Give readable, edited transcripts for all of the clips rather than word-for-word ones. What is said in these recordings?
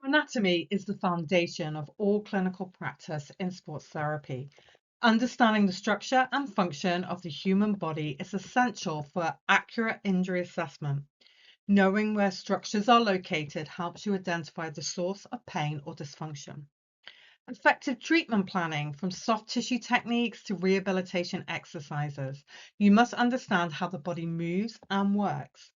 Anatomy is the foundation of all clinical practice in sports therapy. Understanding the structure and function of the human body is essential for accurate injury assessment. Knowing where structures are located helps you identify the source of pain or dysfunction. Effective treatment planning, from soft tissue techniques to rehabilitation exercises. You must understand how the body moves and works.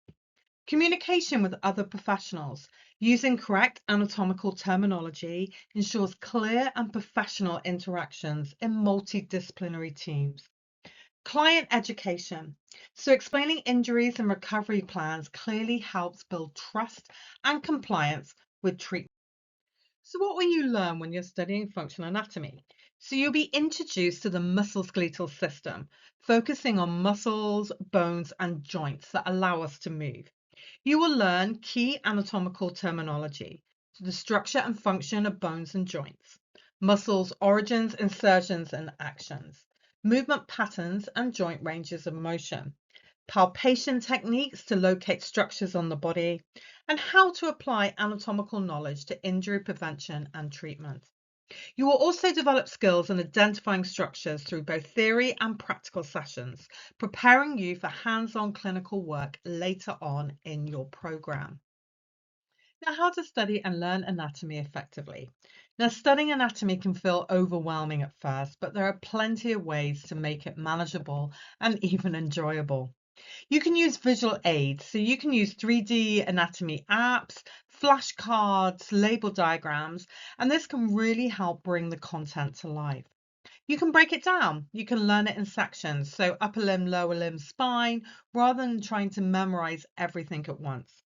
Communication with other professionals. Using correct anatomical terminology ensures clear and professional interactions in multidisciplinary teams. Client education. So, explaining injuries and recovery plans clearly helps build trust and compliance with treatment. So, what will you learn when you're studying functional anatomy? So, you'll be introduced to the musculoskeletal system, focusing on muscles, bones, and joints that allow us to move. You will learn key anatomical terminology, the structure and function of bones and joints, muscles, origins, insertions, and actions, movement patterns and joint ranges of motion, palpation techniques to locate structures on the body, and how to apply anatomical knowledge to injury prevention and treatment. You will also develop skills in identifying structures through both theory and practical sessions, preparing you for hands-on clinical work later on in your program. Now, how to study and learn anatomy effectively. Now, studying anatomy can feel overwhelming at first, but there are plenty of ways to make it manageable and even enjoyable. You can use visual aids, so you can use 3D anatomy apps, flashcards, label diagrams, and this can really help bring the content to life. You can break it down. You can learn it in sections, so upper limb, lower limb, spine, rather than trying to memorize everything at once.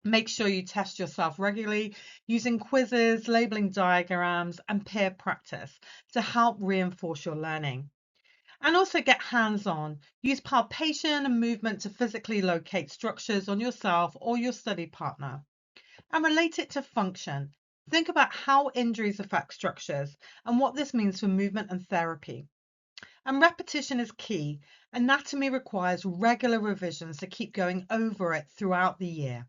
Make sure you test yourself regularly using quizzes, labeling diagrams, and peer practice to help reinforce your learning. And also get hands-on. Use palpation and movement to physically locate structures on yourself or your study partner. And relate it to function. Think about how injuries affect structures and what this means for movement and therapy. And repetition is key. Anatomy requires regular revisions to keep going over it throughout the year.